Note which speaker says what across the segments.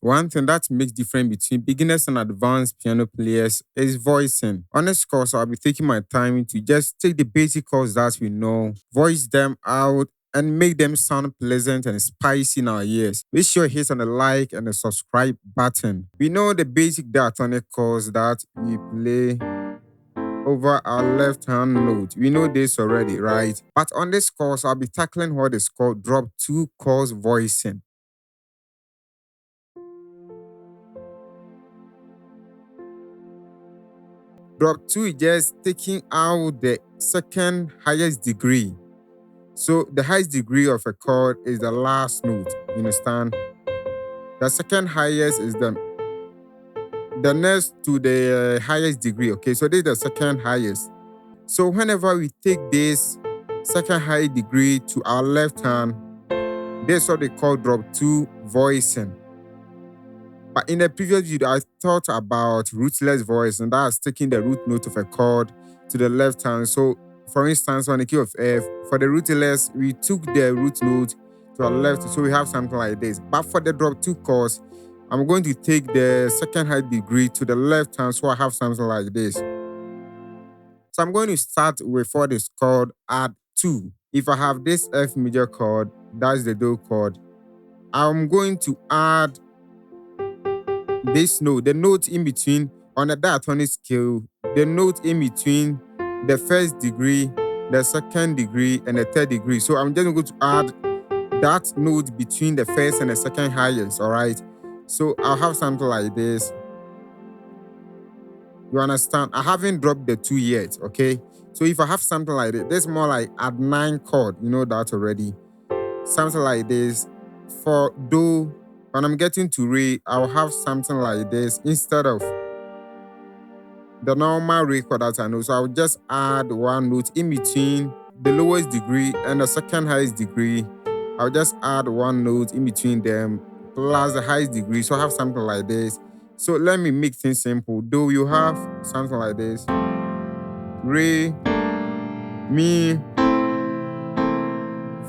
Speaker 1: One thing that makes difference between beginners and advanced piano players is voicing. On this course, I'll be taking my time to just take the basic chords that we know, voice them out, and make them sound pleasant and spicy in our ears. Make sure you hit on the like and the subscribe button. We know the basic diatonic chords that we play over our left hand note. We know this already, right? But on this course, I'll be tackling what is called drop two chords voicing. Drop two is just taking out the second highest degree. So the highest degree of a chord is the last note. You understand? The second highest is the next to the highest degree. Okay, so this is the second highest. So whenever we take this second high degree to our left hand, this is what they call drop two voicing. But in the previous video, I thought about rootless voice, and that's taking the root note of a chord to the left hand. So, for instance, on the key of F, for the rootless, we took the root note to our left, so we have something like this. But for the drop two chords, I'm going to take the second high degree to the left hand, so I have something like this. So I'm going to start with what is called add two. If I have this F major chord, that's the do chord, I'm going to add this note, the note in between on a diatonic scale, the note in between the first degree, the second degree, and the third degree. So I'm just going to add that note between the first and the second highest, all right? So I'll have something like this. You understand? I haven't dropped the two yet, okay? So if I have something like this, this is more like add nine chord, you know that already. Something like this. For do, when I'm getting to re, I'll have something like this instead of the normal re chord that I know. So I'll just add one note in between the lowest degree and the second highest degree. I'll just add one note in between them plus the highest degree. So I have something like this. So let me make things simple. Do you have something like this? Re, mi,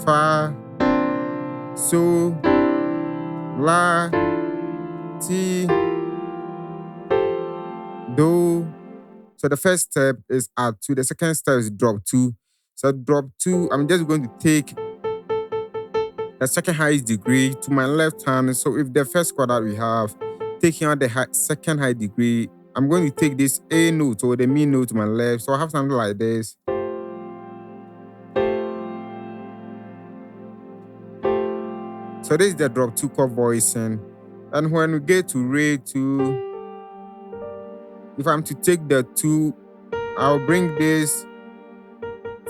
Speaker 1: fa, so, la, ti, do. So the first step is add two. The second step is drop two. So drop two, I'm just going to take the second highest degree to my left hand. So if the first chord that we have, taking out the second high degree, I'm going to take this A note or the mi note to my left. So I have something like this. So this is the drop two chord voicing. And when we get to re two, if I'm to take the two, I'll bring this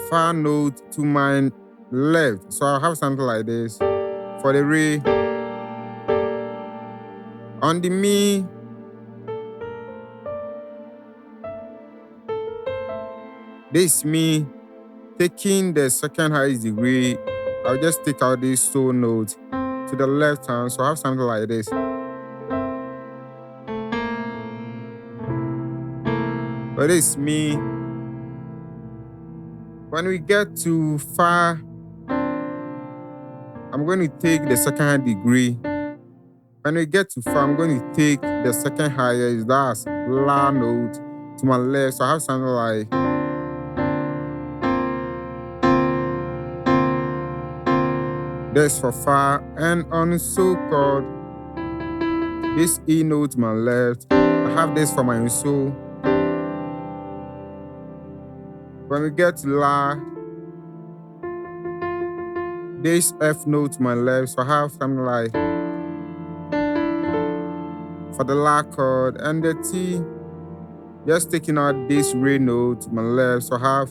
Speaker 1: fa note to my left. So I'll have something like this. For the re, on the mi, this mi, taking the second highest degree, I'll just take out this so note to the left hand. So I have something like this. But this mi. When we get to fa, I'm going to take the second high degree. When we get to fa, I'm going to take the second highest, that's la note, to my left. So I have something like this for fa. And on so chord, this E note to my left. I have this for my so. When we get to la, this F note to my left. So I have something like for the la chord, and the T, just taking out this re note to my left. So I have.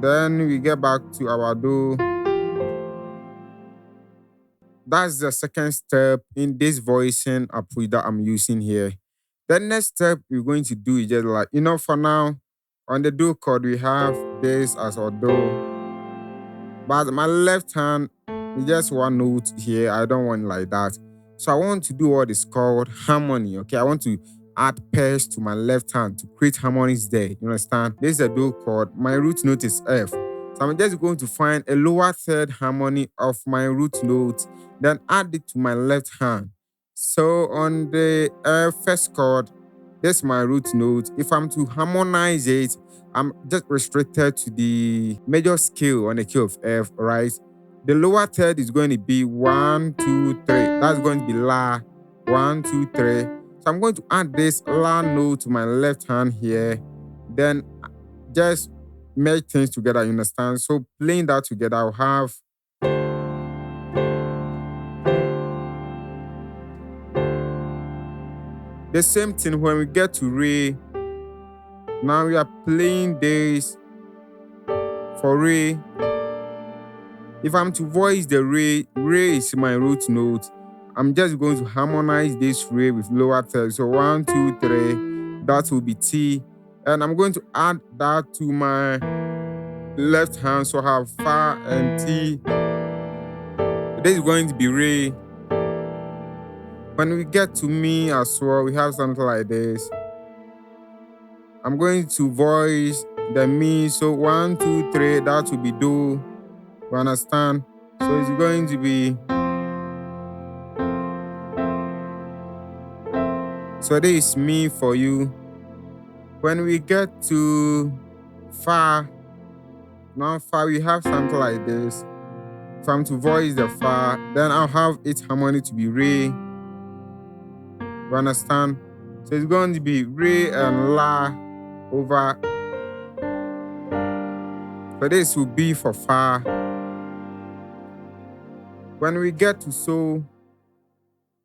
Speaker 1: Then we get back to our do. That's the second step in this voicing approach that I'm using here. The next step we're going to do is just like, for now, on the do chord, we have this as our do. But my left hand is just one note here. I don't want it like that. So I want to do what is called harmony, okay? I want to add pairs to my left hand to create harmonies there. You understand? This is a do chord. My root note is F. So I'm just going to find a lower third harmony of my root note, then add it to my left hand. So on the first chord, this is my root note. If I'm to harmonize it, I'm just restricted to the major scale on the key of F, right? The lower third is going to be 1, 2, 3. That's going to be La. 1, 2, 3. So I'm going to add this La note to my left hand here. Then just make things together, you understand? So playing that together, I'll have the same thing when we get to Re. Now we are playing this for Re. If I'm to voice the Re is my root note. I'm just going to harmonize this Re with lower third. So 1, 2, 3, that will be T. And I'm going to add that to my left hand. So I have Fa and T. This is going to be Re. When we get to Mi as well, we have something like this. I'm going to voice the Mi. So 1, 2, 3, that will be Do. You understand? So it's going to be. So this is Mi for you. When we get to Fa, now Fa, we have something like this. If I'm to voice the Fa, then I'll have its harmony to be Re. You understand? So it's going to be Re and La over. So this will be for Fa. When we get to So,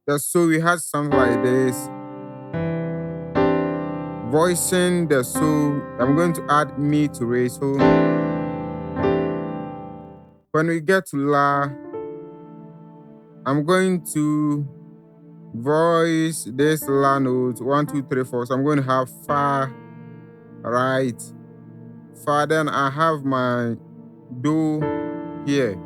Speaker 1: the So we had something like this. Voicing the So, I'm going to add Mi to Re. So when we get to La, I'm going to voice this La note 1, 2, 3, 4. So I'm going to have Fa, right? Fa, then I have my Do here.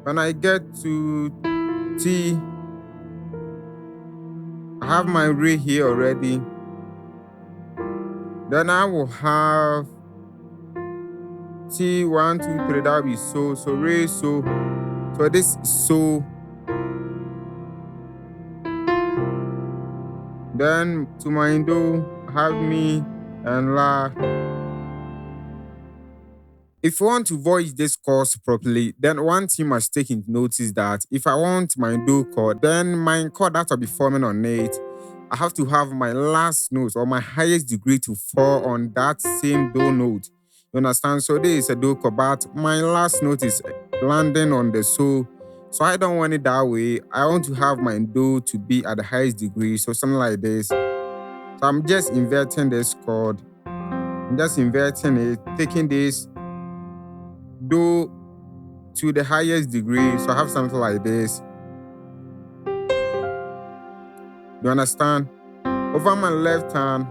Speaker 1: When I get to T, I have my Re here already. Then I will have T 1, 2, 3. That will be So. So Re, So. So this is So. Then to my Do, I have Mi and La. If you want to voice this chords properly, then one thing you must take into notice that if I want my Do chord, then my chord that will be forming on it, I have to have my last note or my highest degree to fall on that same Do note. You understand? So this is a Do chord, but my last note is landing on the So. So I don't want it that way. I want to have my Do to be at the highest degree. So something like this. So I'm just inverting this chord. I'm just inverting it, taking this Do to the highest degree. So I have something like this. You understand? Over my left hand,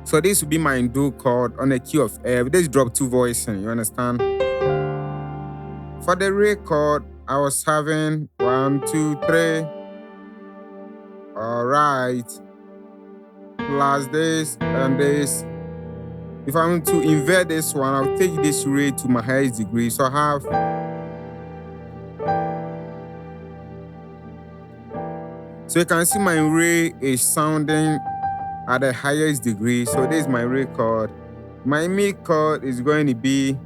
Speaker 1: so this will be my Do chord on a key of F. This drop 2 voicing. You understand? For the Re chord, I was having 1, 2, 3. Alright. Plus this and this. If I'm to invert this one, I'll take this Re to my highest degree. So I have. So you can see my Re is sounding at the highest degree. So this is my Re chord. My Mi chord is going to be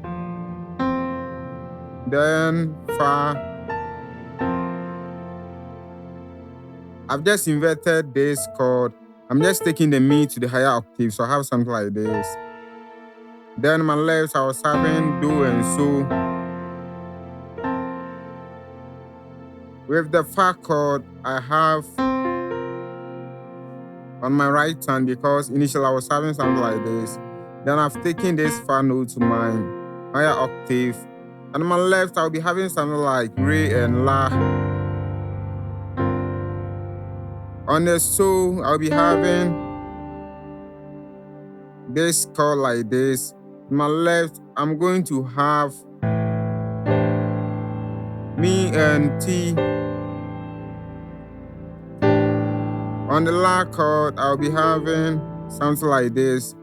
Speaker 1: then Fa. I've just inverted this chord. I'm just taking the Mi to the higher octave. So I have something like this. Then my left, I was having Do and So. With the Fa chord, I have on my right hand because initially I was having something like this. Then I've taken this Fa note to my higher octave. And on my left, I'll be having something like Re and La. On the So, I'll be having this chord like this. On my left, I'm going to have Mi and T. On the la chord, I'll be having something like this.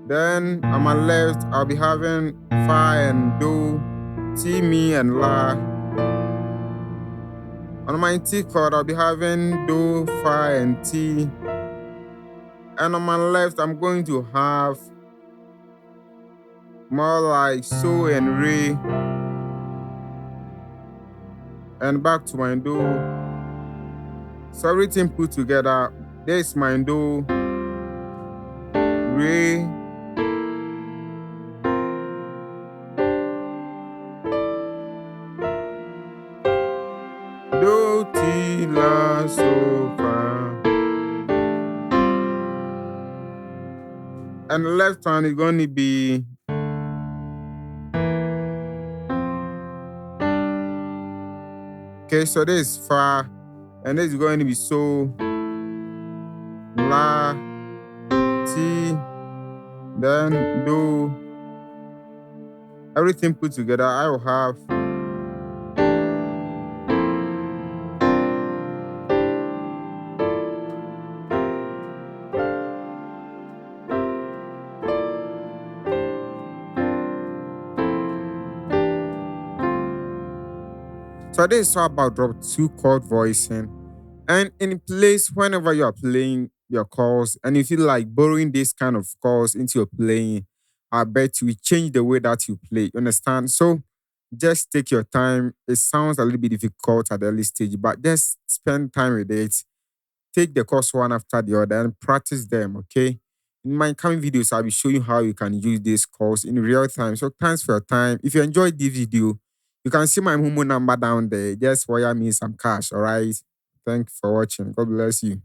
Speaker 1: Then on my left, I'll be having fa and do, ti, mi, and la. On my T chord, I'll be having do, fa, and ti. And on my left, I'm going to have more like so and re. And back to my do. So everything put together, this my do, re, do, ti, la, so, fa. And the left hand is going to be okay. So this is fa, and this is going to be so, la, ti, then do. Everything put together, I will have so this is all about drop two chord voicing. And in place, whenever you are playing your chords, and if you like borrowing this kind of chords into your playing, I bet you will change the way that you play. You understand? So just take your time. It sounds a little bit difficult at the early stage, but just spend time with it. Take the course one after the other and practice them, okay? In my coming videos, I'll be showing you how you can use this course in real time. So thanks for your time. If you enjoyed this video, you can see my Momo number down there. Just wire me some cash, all right? Thanks for watching. God bless you.